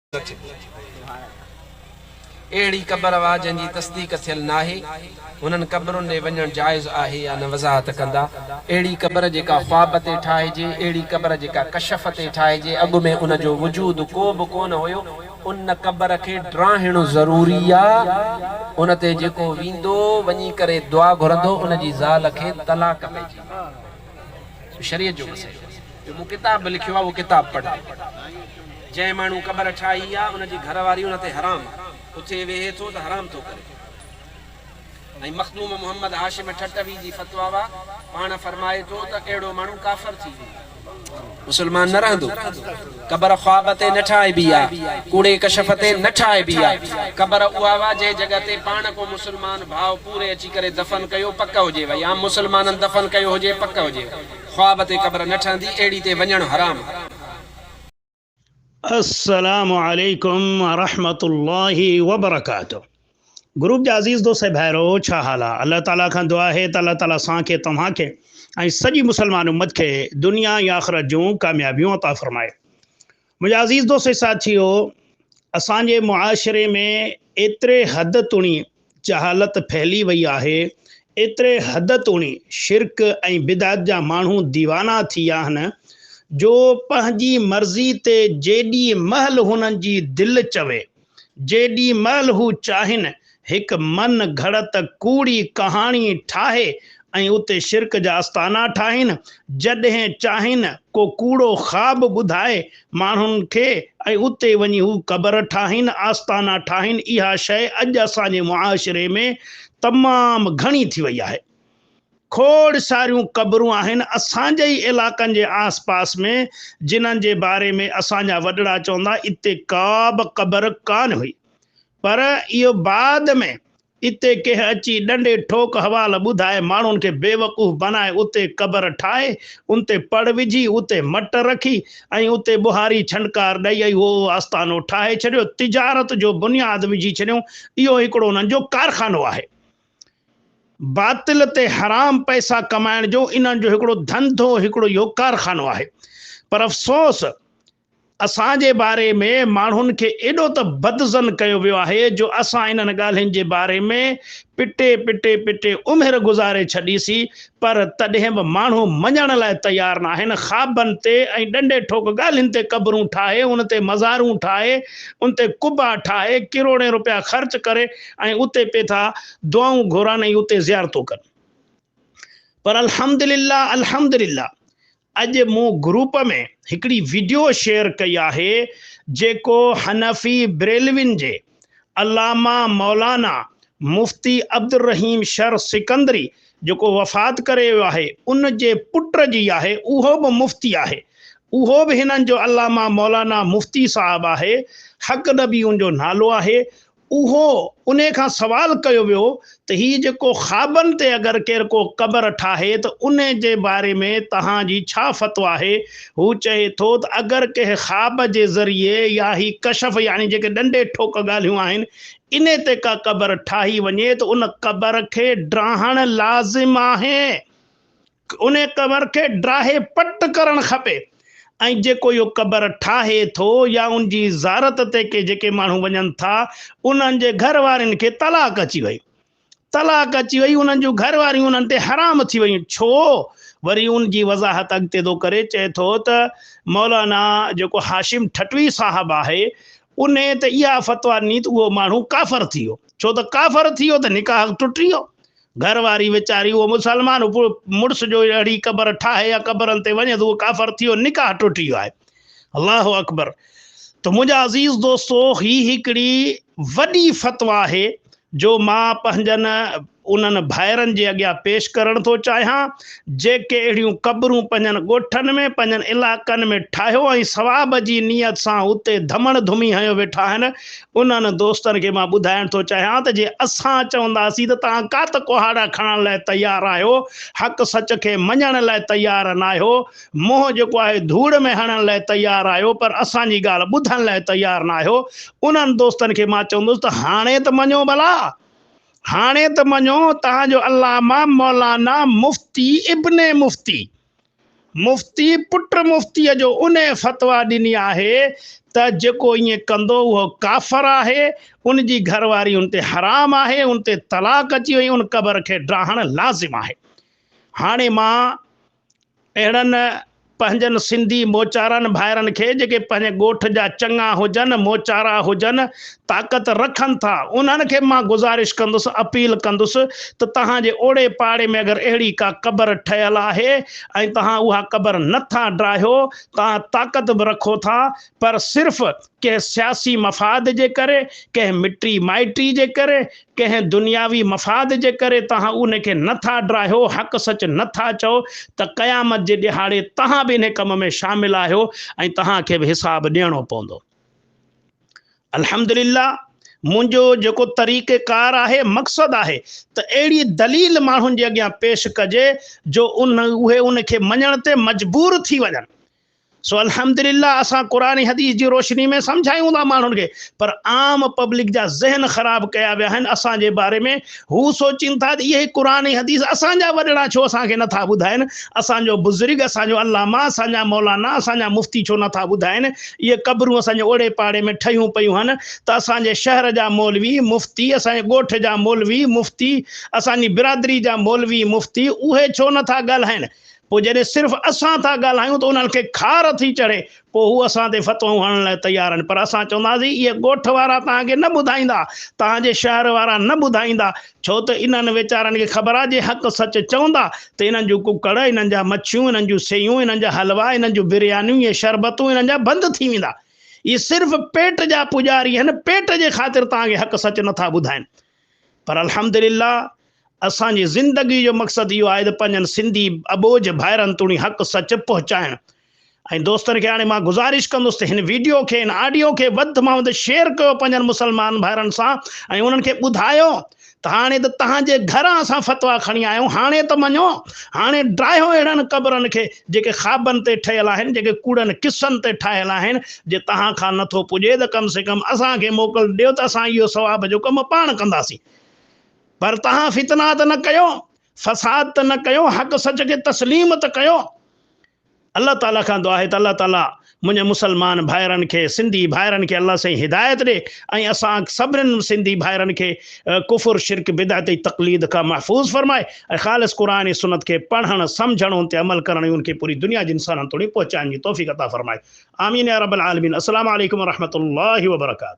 एड़ी कबर वा जंजी तस्दीक थियल नाहे उन्हनि कबरुनि ॾे वञणु जाइज़ आहे या न वज़ाहत कंदा। एड़ी कबर जेका ख्वाब ते ठाहिजे, एड़ी कबर जेका कशफ ते ठाहिजे, अॻु में उन जो वजूद को बि कोन हुयो, उन कबर खे ड्राहिणु ज़रूरी आहे। उन ते जेको वेंदो वञी करे दुआ घुरंदो उन जी ज़ाल खे तलाक पइजी। शरीयत जो मसइलो मूं किताब लिखियो आहे, उहो किताब पढ़। जंहिं माण्हू कबर ठाही आहे उन जी घरवारी उन ते हराम उथे वेहे थो त हराम थो करे। ऐं मखदूम मोहम्मद हाशिम ठटवी जी फतवा वा पाण फरमाए थो त अहिड़ो माण्हू काफ़िर थी वियो, मुस्लमान न रहंदो। कबर ख्वाब ते न ठाहिबी आहे, कूड़े कशफ ते न ठाहिबी आहे। कबर उहा वा जंहिं जॻह ते पाण को मुस्लमान भाउ पूरे अची करे दफ़न कयो पक हुजे, भई आम मुस्लमाननि दफ़न कयो हुजे पक हुजे, ख्वाब ते कबर न ठहंदी, अहिड़ी ते वञणु हराम। अस्सलामु अलैकुम रहमतुल्लाहि व बरकातुहू। ग्रुप जा अज़ीज़ दोस्त भाइरो, छा हाल आहे? अल्लाह ताला खां दुआ है त अल्लाह ताला असांखे तव्हांखे ऐं सॼी मुस्लमान उम्मत खे दुनिया या आख़िरत जूं कामयाबियूं अता फ़रमाए। मुंहिंजा अज़ीज़ दोस्त साथियो, असांजे मुआशरे में एतिरे हद तुणी जहालत फैली वई आहे, एतिरे हद तुणी शिरक ऐं बिदात जा माण्हू दीवाना थी विया आहिनि जो पंहिंजी मर्ज़ी ते जेॾी महिल हुननि जी दिलि चवे, जेॾी महिल हू चाहिनि हिकु मन घड़त कूड़ी कहाणी ठाहे ऐं उते शिरक जा आस्थाना ठाहिनि। जॾहिं चाहिनि को कूड़ो ख़्वाब ॿुधाए माण्हुनि खे ऐं उते वञी हू क़बर ठाहिनि, आस्थाना ठाहिनि। इहा शइ अॼु असांजे मुआशरे में तमामु घणी थी वई आहे। खोड़ सारियूं क़बरूं आहिनि असांजे ई इलाइक़नि जे आस पास में, जिन्हनि जे बारे में असांजा वॾड़ा चवंदा इते का बि क़बर कान हुई, पर इहो बाद में इते कंहिं अची डंडे ठोक हवाल ॿुधाए माण्हुनि खे बेवकूफ़ बनाए उते क़बर ठाहे, उन ते पड़ विझी, उते मट रखी ऐं उते बुहारी छंडकार ॾेई ऐं उहो आस्थानो ठाहे छॾियो, तिजारत जो बुनियाद विझी छॾियूं। इहो हिकिड़ो उन्हनि जो कारखानो आहे। बातिल ते हराम पैसा कमाइण जो इन्हनि जो हिकिड़ो धंधो, हिकिड़ो इहो कारखानो आहे। पर अफ़सोस असांजे बारे में माण्हुनि खे एॾो त बदज़न कयो वियो आहे जो असां इन्हनि ॻाल्हियुनि जे बारे में पिटे पिटे पिटे उमिरि गुज़ारे छॾीसीं, पर तॾहिं बि माण्हू मञण लाइ तयारु न आहिनि। ख़्वाबनि ते ऐं डंडे ठोक ॻाल्हियुनि ते क़बरूं ठाहे, उन ते मज़ारूं ठाहे, उन ते कुबा ठाहे, किरोड़े रुपया ख़र्च करे ऐं उते पे था दुआऊं घुरनि ऐं उते ज़ियारतूं कनि। पर अल्हम्दुलिल्लाह अल्हम्दुलिल्लाह अॼु मूं ग्रुप में हिकिड़ी वीडियो शेयर कई आहे जेको हनफ़ी ब्रेलविन जे अल्लामा मौलाना मुफ्ती अब्दुल रहीम शर सिकंदरी जेको वफ़ात करे वियो आहे, उन जे पुट जी आहे। उहो बि मुफ्ती आहे, उहो बि हिननि जो अल्लामा मौलाना मुफ्ती साहब आहे, हक़ नबी उनजो नालो आहे। उहो उन खां सवाल कयो वियो त हीउ जेको ख़्वाबनि ते अगरि केरु को क़बर ठाहे त उन जे बारे में तव्हांजी छा फ़तवा आहे? हू चए थो त अगरि कंहिं ख़्वाब जे ज़रिए या ही कशफ यानी जेके डंडे ठोक ॻाल्हियूं आहिनि इन ते का क़बर ठाही वञे त उन क़बर खे ड्राहणु लाज़िम आहे, उन क़बर खे ड्राहे पट करणु खपे। ऐं जेको इहो क़बर ठाहे थो या उन जी ज़ारत ते के जेके माण्हू वञनि था, उन्हनि जे घर वारनि खे तलाक अची वई, तलाक अची वई, उन्हनि जूं घर वारियूं उन्हनि ते हराम थी वयूं। छो? वरी उन जी वज़ाहत अॻिते थो करे, चए थो त मौलाना जेको हाशिम ठटवी साहब आहे उन त इहा फ़तवा ॾिनी त उहो माण्हू काफ़िर थी वियो। छो त काफ़िर थी वियो त निकाह टुटी वियो। घरवारी वीचारी उहो मुसलमान मुड़ुस जो अहिड़ी क़बर ठाहे या क़बरनि ते वञे त उहो काफ़िर थी वियो, निकाह टुटी वियो आहे। अल्लाहु अकबर। त मुंहिंजा अज़ीज़ दोस्तो, ही हिकिड़ी वॾी फ़तवा आहे जो मां पंहिंजनि उन्हनि भाइरनि जे अॻियां पेश करणु थो चाहियां जेके अहिड़ियूं क़बरूं पंहिंजनि ॻोठनि में, पंहिंजनि इलाइक़नि में ठाहियो ऐं सवाब जी नियत सां उते धमण धुमी हयो वेठा आहिनि। उन्हनि दोस्तनि खे मां ॿुधाइणु थो चाहियां त जे असां चवंदासीं त तव्हां का त कुहाड़ा खणण लाइ तयारु आहियो, हक़ सच खे मञण लाइ तयारु न आहियो, मोह जेको आहे धूड़ में हणण लाइ तयारु आहियो, पर असांजी ॻाल्हि ॿुधण लाइ तयारु न आहियो। उन्हनि दोस्तनि खे मां चवंदुसि त हाणे त मञो भला, हाणे त मञो तव्हांजो अल्लामा मौलाना मुफ्ती इब्ने मुफ्ती मुफ्ती पुट मुफ्तीअ जो उन फतवा ॾिनी आहे त जेको ईअं कंदो उहो काफ़र आहे, उन जी घरवारी उन ते हराम आहे, उन ते तलाक अची वई, उन क़बर खे ड्राहण लाज़िम आहे। हाणे मां अहिड़नि पंहिंजनि सिंधी मोचारनि भाइरनि खे जेके पंहिंजे ॻोठ जा चङा हुजनि, मोचारा हुजनि, ताक़त रखनि था, उन्हनि खे मां गुज़ारिश कंदुसि, अपील कंदुसि त तव्हांजे ओड़े पाड़े में अगरि अहिड़ी का क़बर ठहियल आहे ऐं तव्हां उहा क़बर नथा ड्राहियो, तव्हां ताक़त बि रखो था, पर सिर्फ़ु कंहिं सियासी मफ़ाद जे करे, कंहिं मिटी माइटी जे करे, कंहिं दुनियावी मफ़ाद जे करे तव्हां उनखे नथा ड्राहियो, हक़ सच नथा चओ, त क़यामत जे ॾिहाड़े तव्हां बि इन कम में शामिल आहियो ऐं तव्हांखे बि हिसाब ॾियणो पवंदो। अल्हम्दुलिल्लाह, मुंहिंजो जेको तरीक़ेकार आहे, मक़सदु आहे त अहिड़ी दलील माण्हुनि जे अॻियां पेश कजे जो उहे उनखे मञण ते मजबूर थी वञनि। सो अल्हम्दुलिल्लाह असां क़ुरानी हदीस जी रोशनी में सम्झायूं था माण्हुनि खे, पर आम पब्लिक जा ज़हन ख़राब कया विया आहिनि असांजे बारे में। हू सोचनि था त इहे क़ुरानी हदीस असांजा वॾड़ा छो असांखे नथा ॿुधाइनि, असांजो बुज़ुर्ग, असांजो अल्लामा, असांजा मौलाना, असांजा मुफ्ती छो नथा ॿुधाइनि। इहे क़बरूं असांजे ओड़े पाड़े में ठहियूं पियूं आहिनि त असांजे शहर जा मौलवी मुफ्ती, असांजे ॻोठ जा मौलवी मुफ्ती, असांजी बिरादरी जा मौलवी मुफ्ती, उहे छो नथा ॻाल्हाइनि। पोइ जॾहिं सिर्फ़ु असां था ॻाल्हायूं त उन्हनि खे खार थी चढ़े, पोइ हू असां ते फ़तवाऊं हणण लाइ तयारु आहिनि। पर असां चवंदासीं इहे ॻोठ वारा तव्हांखे न ॿुधाईंदा, तव्हांजे शहर वारा न ॿुधाईंदा, छो त इन्हनि वीचारनि खे ख़बर आहे जे हक़ सच चवंदा त इन्हनि जूं कुकड़, इन्हनि जा मच्छियूं, इन्हनि जूं सेयूं, इन्हनि जा हलवा, इन्हनि जूं बिरयानियूं, इहे शरबतूं इन्हनि जा बंदि थी वेंदा। इहे सिर्फ़ु पेट जा पुॼारी आहिनि, पेट जे ख़ातिर तव्हांखे हक़ सच नथा ॿुधाइनि। पर अल्हम्दुलिल्लाह असांजी ज़िंदगी जो मक़सदु इहो आहे त पंहिंजनि सिंधी अबोज भाइरनि तुणी हक़ सच पहुचाइणु। ऐं दोस्तनि खे हाणे मां गुज़ारिश कंदुसि त हिन वीडियो खे, हिन ऑडियो खे वधि मां वधि शेयर कयो पंहिंजनि मुस्लमान भाइरनि सां ऐं उन्हनि खे ॿुधायो त हाणे त तव्हांजे घरां असां फ़तवा खणी आया आहियूं, हाणे त मञो, हाणे ड्राहियो अहिड़नि क़बरनि खे जेके ख़्वाबनि ते ठहियल आहिनि, जेके कूड़नि किसनि ते ठाहियल आहिनि। जे तव्हां खां नथो पुॼे त कम से कम असांखे मोकल ॾियो त असां इहो सवाब जो कमु पाण कंदासीं। पर तव्हां फितनात न कयो, फसाद त न कयो, हक़ सच खे तस्लीम त कयो। अल्लाह ताला खां दुआ आहे त अल्लाह ताला मुंहिंजे मुसलमान भाइरनि खे, सिंधी भाइरनि खे अल्लाह साईं हिदायत ॾे ऐं असां सभिनीनि सिंधी भाइरनि खे कुफुर, शिरक, बिदअत, तक़लीद खां महफ़ूज़ फरमाए ऐं ख़ालिस क़ुरान सुन्नत खे पढ़णु, सम्झणु, उन ते अमल करणु, उनखे पूरी दुनिया जे इंसाननि ताईं पहुचाइण जी तौफ़ीक़ अता फरमाए। आमीन या रब्बल आलमीन। अस्सलामु अलैकुम व रहमतुल्लाहि व बरकातहू।